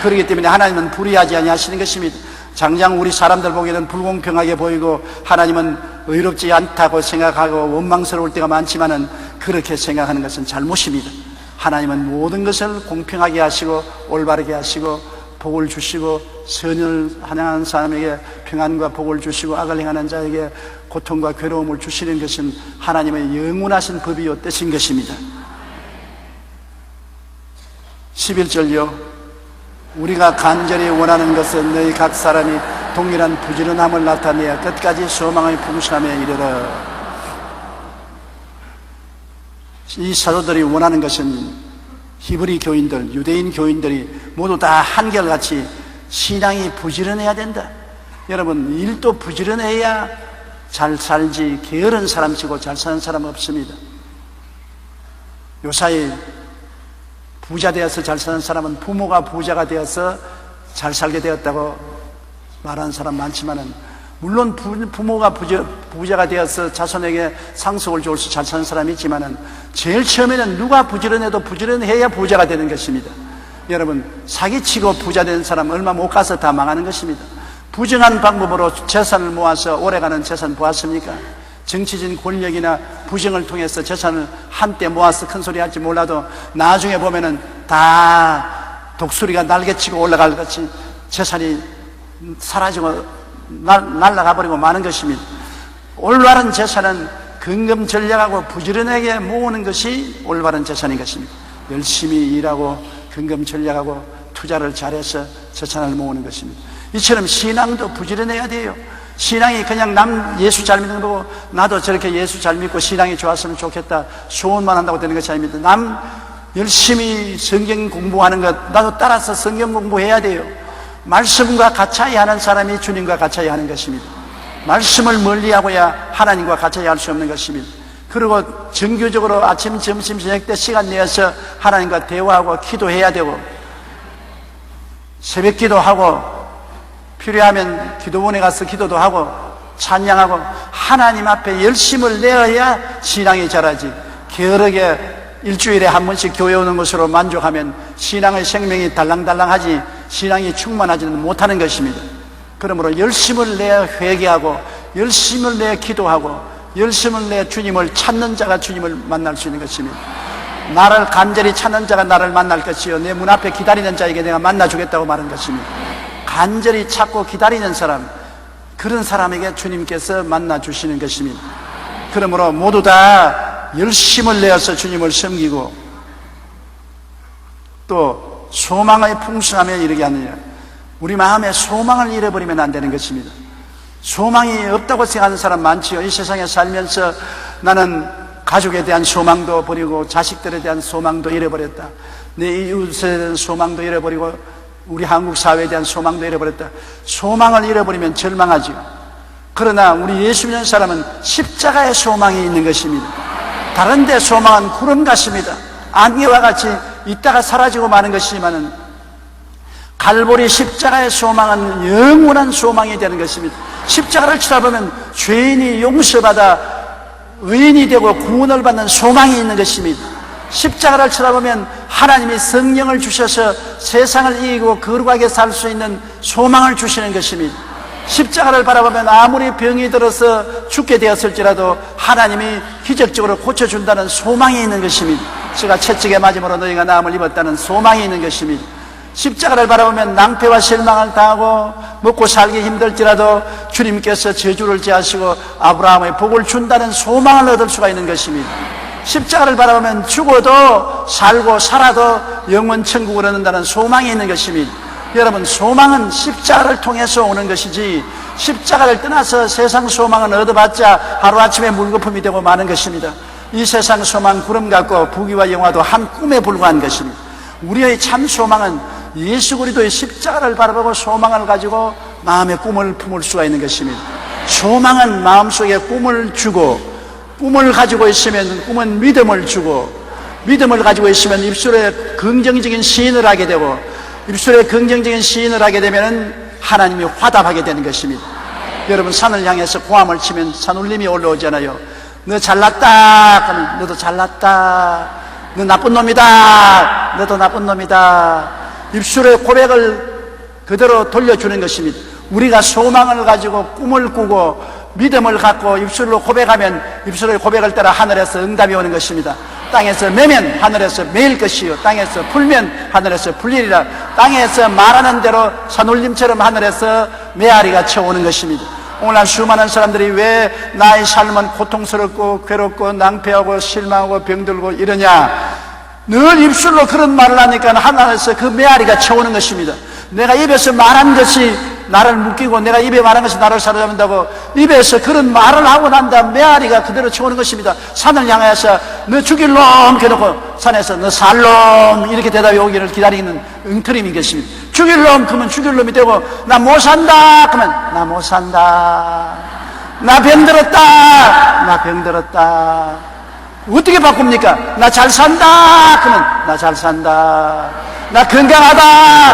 그렇기 때문에 하나님은 불의하지 아니하시는 것입니다. 장장 우리 사람들 보기에는 불공평하게 보이고 하나님은 의롭지 않다고 생각하고 원망스러울 때가 많지만은 그렇게 생각하는 것은 잘못입니다. 하나님은 모든 것을 공평하게 하시고 올바르게 하시고 복을 주시고 선을 행하는 사람에게 평안과 복을 주시고 악을 행하는 자에게 고통과 괴로움을 주시는 것은 하나님의 영원하신 법이요 뜻인 것입니다. 11절요. 우리가 간절히 원하는 것은 너희 각 사람이 동일한 부지런함을 나타내야 끝까지 소망의 풍성함에 이르러. 이 사도들이 원하는 것은 히브리 교인들, 유대인 교인들이 모두 다 한결같이 신앙이 부지런해야 된다. 여러분, 일도 부지런해야 잘 살지 게으른 사람 치고 잘 사는 사람 없습니다. 요사이 부자 되어서 잘 사는 사람은 부모가 부자가 되어서 잘 살게 되었다고 말하는 사람 많지만은, 물론 부모가 부자가 되어서 자손에게 상속을 줘서 잘 사는 사람이 있지만은 제일 처음에는 누가 부지런해도 부지런해야 부자가 되는 것입니다. 여러분, 사기치고 부자 되는 사람 얼마 못 가서 다 망하는 것입니다. 부정한 방법으로 재산을 모아서 오래가는 재산 보았습니까? 정치적인 권력이나 부정을 통해서 재산을 한때 모아서 큰 소리 할지 몰라도 나중에 보면은 다 독수리가 날개치고 올라갈 것이 재산이 사라지고 날아가 버리고 마는 것입니다. 올바른 재산은 근검 전략하고 부지런하게 모으는 것이 올바른 재산인 것입니다. 열심히 일하고 근검 전략하고 투자를 잘해서 재산을 모으는 것입니다. 이처럼 신앙도 부지런해야 돼요. 신앙이 그냥 남 예수 잘 믿는 거고 나도 저렇게 예수 잘 믿고 신앙이 좋았으면 좋겠다 소원만 한다고 되는 것이 아닙니다. 남 열심히 성경 공부하는 것 나도 따라서 성경 공부해야 돼요. 말씀과 같이 하는 사람이 주님과 같이 하는 것입니다. 말씀을 멀리하고야 하나님과 같이 할 수 없는 것입니다. 그리고 정규적으로 아침, 점심, 저녁 때 시간 내어서 하나님과 대화하고 기도해야 되고, 새벽 기도하고, 필요하면 기도원에 가서 기도도 하고 찬양하고 하나님 앞에 열심을 내어야 신앙이 자라지, 게으르게 일주일에 한 번씩 교회 오는 것으로 만족하면 신앙의 생명이 달랑달랑하지 신앙이 충만하지는 못하는 것입니다. 그러므로 열심을 내어 회개하고 열심을 내어 기도하고 열심을 내어 주님을 찾는 자가 주님을 만날 수 있는 것입니다. 나를 간절히 찾는 자가 나를 만날 것이요 내 문 앞에 기다리는 자에게 내가 만나주겠다고 말한 것입니다. 간절히 찾고 기다리는 사람, 그런 사람에게 주님께서 만나주시는 것입니다. 그러므로 모두 다 열심을 내어서 주님을 섬기고 또 소망의 풍성함에 이르게 하느냐. 우리 마음에 소망을 잃어버리면 안 되는 것입니다. 소망이 없다고 생각하는 사람 많지요. 이 세상에 살면서 나는 가족에 대한 소망도 버리고 자식들에 대한 소망도 잃어버렸다. 내 이웃에 대한 소망도 잃어버리고 우리 한국 사회에 대한 소망도 잃어버렸다. 소망을 잃어버리면 절망하지요. 그러나 우리 예수 믿는 사람은 십자가의 소망이 있는 것입니다. 다른 데 소망은 구름 같습니다. 안개와 같이 있다가 사라지고 마는 것이지만은 갈보리 십자가의 소망은 영원한 소망이 되는 것입니다. 십자가를 쳐다보면 죄인이 용서받아 의인이 되고 구원을 받는 소망이 있는 것입니다. 십자가를 쳐다보면 하나님이 성령을 주셔서 세상을 이기고 거룩하게 살 수 있는 소망을 주시는 것입니다. 십자가를 바라보면 아무리 병이 들어서 죽게 되었을지라도 하나님이 기적적으로 고쳐준다는 소망이 있는 것입니다. 제가 채찍에 맞음으로 너희가 나음을 입었다는 소망이 있는 것입니다. 십자가를 바라보면 낭패와 실망을 당하고 먹고 살기 힘들지라도 주님께서 저주를 제하시고 아브라함의 복을 준다는 소망을 얻을 수가 있는 것입니다. 십자가를 바라보면 죽어도 살고 살아도 영원 천국을 얻는다는 소망이 있는 것입니다. 여러분, 소망은 십자가를 통해서 오는 것이지 십자가를 떠나서 세상 소망은 얻어봤자 하루아침에 물거품이 되고 마는 것입니다. 이 세상 소망 구름 같고 부귀와 영화도 한 꿈에 불과한 것입니다. 우리의 참 소망은 예수 그리스도의 십자가를 바라보고 소망을 가지고 마음의 꿈을 품을 수가 있는 것입니다. 소망은 마음속에 꿈을 주고, 꿈을 가지고 있으면 꿈은 믿음을 주고, 믿음을 가지고 있으면 입술에 긍정적인 시인을 하게 되고, 입술에 긍정적인 시인을 하게 되면 하나님이 화답하게 되는 것입니다. 여러분, 산을 향해서 고함을 치면 산울림이 올라오잖아요. 너 잘났다 그러면 너도 잘났다. 너 나쁜 놈이다. 너도 나쁜 놈이다. 입술의 고백을 그대로 돌려주는 것입니다. 우리가 소망을 가지고 꿈을 꾸고 믿음을 갖고 입술로 고백하면 입술의 고백을 따라 하늘에서 응답이 오는 것입니다. 땅에서 매면 하늘에서 매일 것이요 땅에서 풀면 하늘에서 풀리리라. 땅에서 말하는 대로 산울림처럼 하늘에서 메아리가 쳐오는 것입니다. 오늘날 수많은 사람들이 왜 나의 삶은 고통스럽고 괴롭고 낭패하고 실망하고 병들고 이러냐. 늘 입술로 그런 말을 하니까 하늘에서 그 메아리가 쳐오는 것입니다. 내가 입에서 말한 것이 나를 묶이고 내가 입에 말한 것이 나를 사로잡는다고 입에서 그런 말을 하고 난 다음 메아리가 그대로 쳐오는 것입니다. 산을 향해서 너 죽일 놈 해놓고 산에서 너 살 놈 이렇게 대답이 오기를 기다리는 응터림인 것입니다. 죽일 놈 그러면 죽일 놈이 되고 나 못 산다 그러면 나 못 산다. 나 병들었다 나 병들었다. 어떻게 바꿉니까? 나 잘 산다 그러면 나 잘 산다. 나 건강하다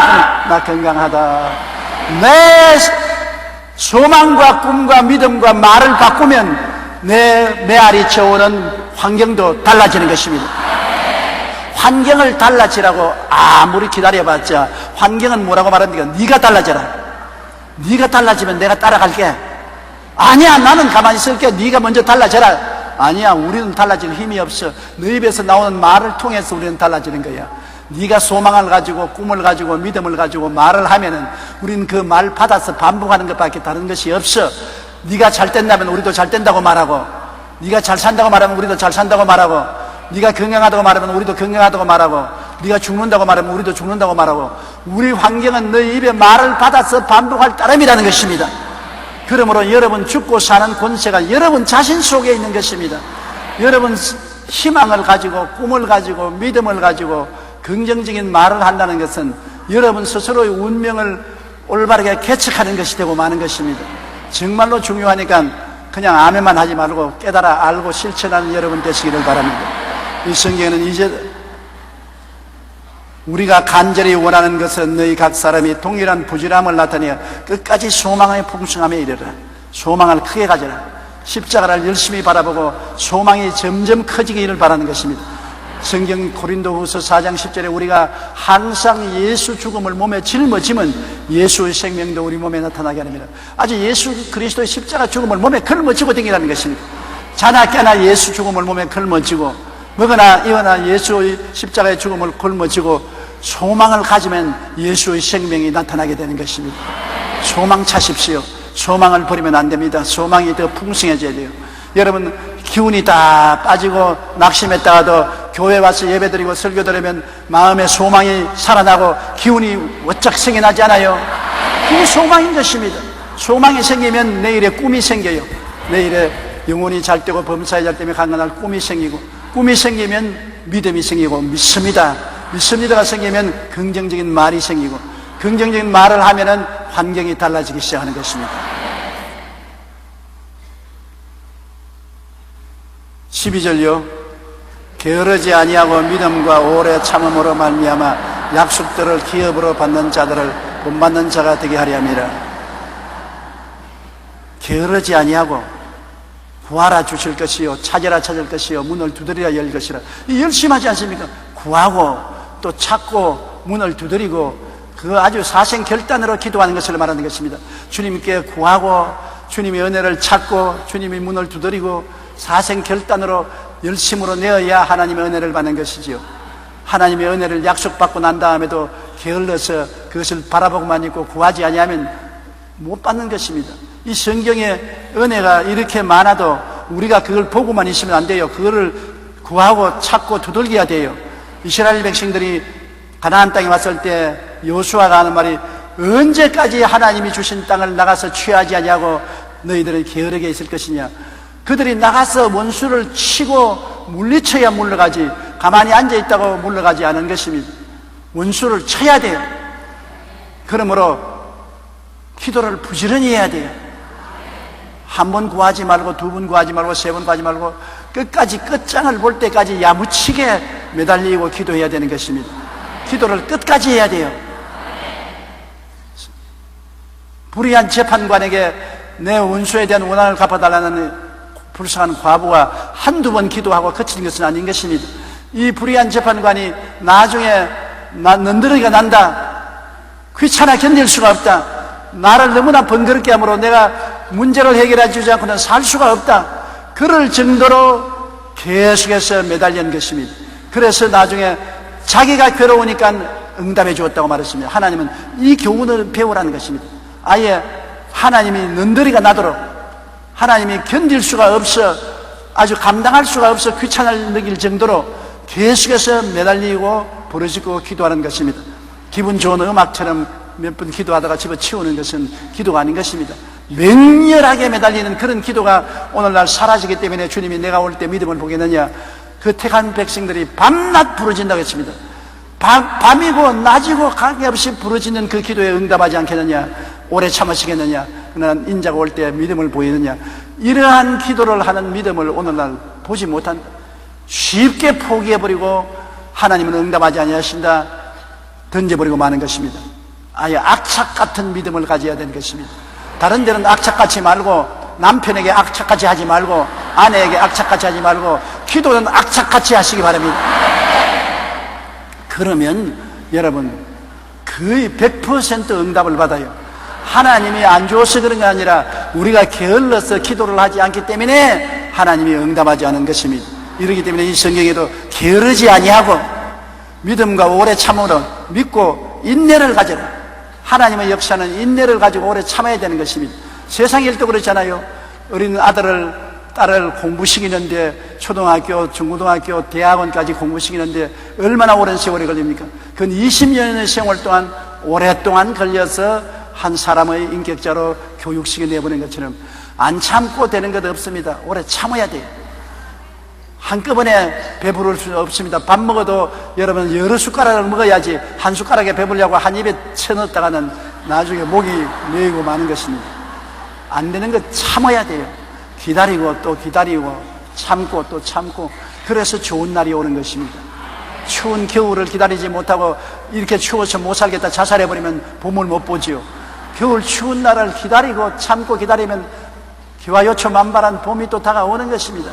그러면 나 건강하다. 내 소망과 꿈과 믿음과 말을 바꾸면 내 메아리 쳐오는 환경도 달라지는 것입니다. 환경을 달라지라고 아무리 기다려봤자 환경은 뭐라고 말합니까? 네가 달라져라. 네가 달라지면 내가 따라갈게. 아니야, 나는 가만히 있을게. 네가 먼저 달라져라. 아니야, 우리는 달라질 힘이 없어. 너 입에서 나오는 말을 통해서 우리는 달라지는 거야. 네가 소망을 가지고 꿈을 가지고 믿음을 가지고 말을 하면은 우리는 그 말 받아서 반복하는 것밖에 다른 것이 없어. 네가 잘 된다면 우리도 잘 된다고 말하고, 네가 잘 산다고 말하면 우리도 잘 산다고 말하고, 네가 건강하다고 말하면 우리도 건강하다고 말하고, 네가 죽는다고 말하면 우리도 죽는다고 말하고, 우리 환경은 너희 입에 말을 받아서 반복할 따름이라는 것입니다. 그러므로 여러분 죽고 사는 권세가 여러분 자신 속에 있는 것입니다. 여러분 희망을 가지고 꿈을 가지고 믿음을 가지고 긍정적인 말을 한다는 것은 여러분 스스로의 운명을 올바르게 개척하는 것이 되고 마는 것입니다. 정말로 중요하니까 그냥 아멘만 하지 말고 깨달아 알고 실천하는 여러분 되시기를 바랍니다. 이 성경에는 이제 우리가 간절히 원하는 것은 너희 각 사람이 동일한 부지런함을 나타내어 끝까지 소망의 풍성함에 이르라. 소망을 크게 가져라. 십자가를 열심히 바라보고 소망이 점점 커지기를 바라는 것입니다. 성경 고린도후서 4장 10절에 우리가 항상 예수 죽음을 몸에 짊어지면 예수의 생명도 우리 몸에 나타나게 합니다. 아주 예수 그리스도의 십자가 죽음을 몸에 걸머쥐고 다니라는 것입니다. 자나 깨나 예수 죽음을 몸에 걸머쥐고 먹으나 이거나 예수의 십자가의 죽음을 걸머쥐고 소망을 가지면 예수의 생명이 나타나게 되는 것입니다. 소망 차십시오. 소망을 버리면 안 됩니다. 소망이 더 풍성해져야 돼요. 여러분 기운이 다 빠지고 낙심했다가도 교회 와서 예배드리고 설교 들으면 마음의 소망이 살아나고 기운이 워쩍 생겨나지 않아요? 그게 소망인 것입니다. 소망이 생기면 내일의 꿈이 생겨요. 내일의 영혼이 잘 되고 범사에 잘 되면 강건할 꿈이 생기고, 꿈이 생기면 믿음이 생기고, 믿습니다가 생기면 긍정적인 말이 생기고, 긍정적인 말을 하면은 환경이 달라지기 시작하는 것입니다. 12절요. 게으르지 아니하고 믿음과 오래 참음으로 말미암아 약속들을 기업으로 받는 자들을 본받는 자가 되게 하려 함이라. 게으르지 아니하고 구하라 주실 것이요 찾으라 찾을 것이요 문을 두드리라 열 것이라. 열심하지 않습니까? 구하고 또 찾고 문을 두드리고 그 아주 사생결단으로 기도하는 것을 말하는 것입니다. 주님께 구하고 주님의 은혜를 찾고 주님의 문을 두드리고 사생결단으로 열심으로 내어야 하나님의 은혜를 받는 것이지요. 하나님의 은혜를 약속받고 난 다음에도 게을러서 그것을 바라보고만 있고 구하지 아니하면 못 받는 것입니다. 이 성경에 은혜가 이렇게 많아도 우리가 그걸 보고만 있으면 안 돼요. 그거를 구하고 찾고 두들겨야 돼요. 이스라엘 백성들이 가나안 땅에 왔을 때 여호수아가 하는 말이 언제까지 하나님이 주신 땅을 나가서 취하지 아니하고 너희들은 게으르게 있을 것이냐. 그들이 나가서 원수를 치고 물리쳐야 물러가지 가만히 앉아있다고 물러가지 않은 것입니다. 원수를 쳐야 돼요. 그러므로 기도를 부지런히 해야 돼요. 한 번 구하지 말고 두 번 구하지 말고 세 번 구하지 말고 끝까지 끝장을 볼 때까지 야무치게 매달리고 기도해야 되는 것입니다. 기도를 끝까지 해야 돼요. 불의한 재판관에게 내 원수에 대한 원한을 갚아달라는 불쌍한 과부가 한두 번 기도하고 그치는 것은 아닌 것입니다. 이 불의한 재판관이 나중에 넌더러기가 난다, 귀찮아 견딜 수가 없다, 나를 너무나 번거롭게 함으로 내가 문제를 해결해 주지 않고는 살 수가 없다, 그럴 정도로 계속해서 매달린 것입니다. 그래서 나중에 자기가 괴로우니까 응답해 주었다고 말했습니다. 하나님은 이 교훈을 배우라는 것입니다. 아예 하나님이 넌더리가 나도록, 하나님이 견딜 수가 없어, 아주 감당할 수가 없어 귀찮을 느낄 정도로 계속해서 매달리고 부르짖고 기도하는 것입니다. 기분 좋은 음악처럼 몇 번 기도하다가 집어치우는 것은 기도가 아닌 것입니다. 맹렬하게 매달리는 그런 기도가 오늘날 사라지기 때문에 주님이 내가 올 때 믿음을 보겠느냐, 그 택한 백성들이 밤낮 부르짖는다고 했습니다. 밤이고 낮이고 관계없이 부르짖는 그 기도에 응답하지 않겠느냐, 오래 참으시겠느냐, 그러나 인자가 올 때 믿음을 보이느냐. 이러한 기도를 하는 믿음을 오늘날 보지 못한다. 쉽게 포기해버리고 하나님은 응답하지 아니하신다 던져버리고 마는 것입니다. 아예 악착 같은 믿음을 가져야 되는 것입니다. 다른 데는 악착같이 말고, 남편에게 악착같이 하지 말고, 아내에게 악착같이 하지 말고, 기도는 악착같이 하시기 바랍니다. 그러면 여러분 거의 100% 응답을 받아요. 하나님이 안 줘서 그런 게 아니라 우리가 게을러서 기도를 하지 않기 때문에 하나님이 응답하지 않은 것입니다. 이러기 때문에 이 성경에도 게으르지 아니하고 믿음과 오래 참으로 믿고 인내를 가져라. 하나님의 역사는 인내를 가지고 오래 참아야 되는 것입니다. 세상 일도 그렇잖아요. 어린 아들을 딸을 공부시키는데 초등학교, 중고등학교, 대학원까지 공부시키는데 얼마나 오랜 세월이 걸립니까? 그건 20년의 세월 동안 오랫동안 걸려서 한 사람의 인격자로 교육시켜 내보낸 것처럼 안 참고 되는 것 없습니다. 오래 참아야 돼요. 한꺼번에 배부를 수 없습니다. 밥 먹어도 여러분 여러 숟가락을 먹어야지 한 숟가락에 배부르려고 한 입에 쳐넣었다가는 나중에 목이 메이고 마는 것입니다. 안 되는 거 참아야 돼요. 기다리고 또 기다리고 참고 또 참고, 그래서 좋은 날이 오는 것입니다. 추운 겨울을 기다리지 못하고 이렇게 추워서 못 살겠다 자살해버리면 봄을 못 보지요. 겨울 추운 날을 기다리고 참고 기다리면 기와요초 만발한 봄이 또 다가오는 것입니다.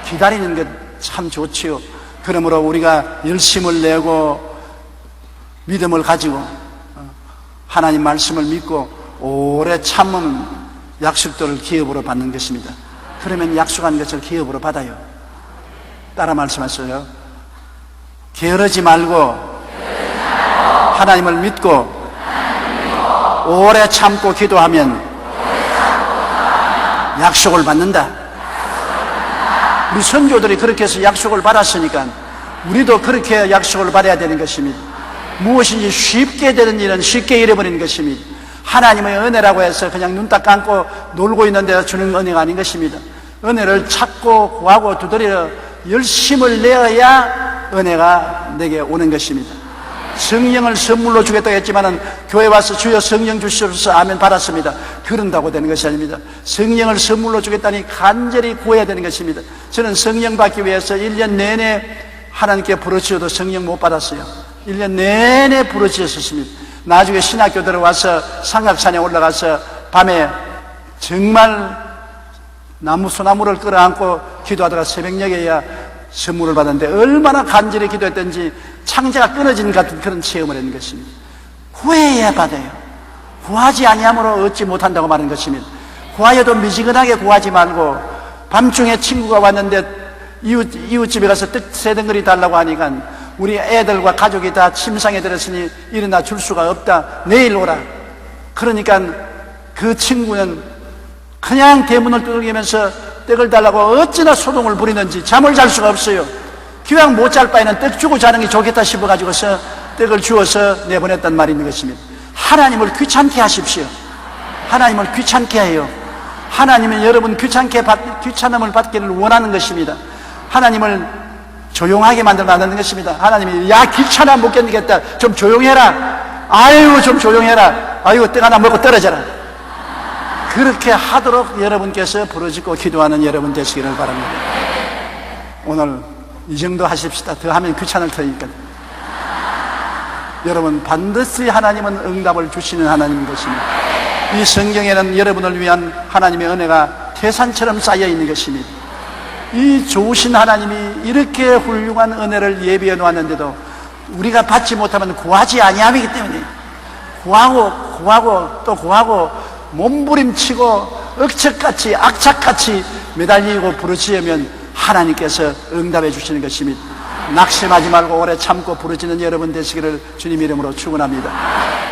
기다리는 것 참 좋지요. 그러므로 우리가 열심을 내고 믿음을 가지고 하나님 말씀을 믿고 오래 참으면 약속들을 기업으로 받는 것입니다. 그러면 약속한 것을 기업으로 받아요. 따라 말씀하세요. 게으르지 말고 하나님을 믿고 오래 참고 기도하면 약속을 받는다. 우리 선교들이 그렇게 해서 약속을 받았으니까 우리도 그렇게 약속을 받아야 되는 것입니다. 무엇인지 쉽게 되는 일은 쉽게 잃어버리는 것입니다. 하나님의 은혜라고 해서 그냥 눈 딱 감고 놀고 있는데 주는 은혜가 아닌 것입니다. 은혜를 찾고 구하고 두드려 열심을 내어야 은혜가 내게 오는 것입니다. 성령을 선물로 주겠다고 했지만은 교회 와서 주여 성령 주시옵소서 아멘 받았습니다. 그런다고 되는 것이 아닙니다. 성령을 선물로 주겠다니 간절히 구해야 되는 것입니다. 저는 성령 받기 위해서 1년 내내 하나님께 부르짖어도 성령 못 받았어요. 1년 내내 부르짖었습니다. 나중에 신학교 들어와서 삼각산에 올라가서 밤에 정말 소나무를 끌어안고 기도하다가 새벽녘에야 선물을 받았는데 얼마나 간절히 기도했던지 창자가 끊어진 것 같은 그런 체험을 했는 것입니다. 구해야 받아요. 구하지 아니함으로 얻지 못한다고 말하는 것입니다. 구하여도 미지근하게 구하지 말고, 밤중에 친구가 왔는데 이웃집에 가서 떡 3덩어리 달라고 하니까 우리 애들과 가족이 다 침상에 들었으니 일어나 줄 수가 없다, 내일 오라. 그러니까 그 친구는 그냥 대문을 두들기면서 떡을 달라고 어찌나 소동을 부리는지 잠을 잘 수가 없어요. 기왕 못 잘 바에는 떡 주고 자는 게 좋겠다 싶어가지고서 떡을 주어서 내보냈단 말이 있는 것입니다. 하나님을 귀찮게 하십시오. 하나님을 귀찮게 해요. 하나님은 여러분 귀찮음을 받기를 원하는 것입니다. 하나님을 조용하게 만들어놨는 것입니다. 하나님이 야 귀찮아 못 견디겠다 좀 조용해라, 아유 좀 조용해라, 아유 떡 하나 먹고 떨어져라, 그렇게 하도록 여러분께서 부르짖고 기도하는 여러분 되시기를 바랍니다. 오늘 이 정도 하십시다. 더 하면 귀찮을 테니까. 여러분 반드시 하나님은 응답을 주시는 하나님인 것입니다. 이 성경에는 여러분을 위한 하나님의 은혜가 태산처럼 쌓여 있는 것입니다. 이 좋으신 하나님이 이렇게 훌륭한 은혜를 예비해 놓았는데도 우리가 받지 못하면 구하지 아니함이기 때문에 구하고 또 구하고 몸부림치고 억척같이 악착같이 매달리고 부르짖으면 하나님께서 응답해 주시는 것입니다. 낙심하지 말고 오래 참고 부르짖는 여러분 되시기를 주님 이름으로 축원합니다.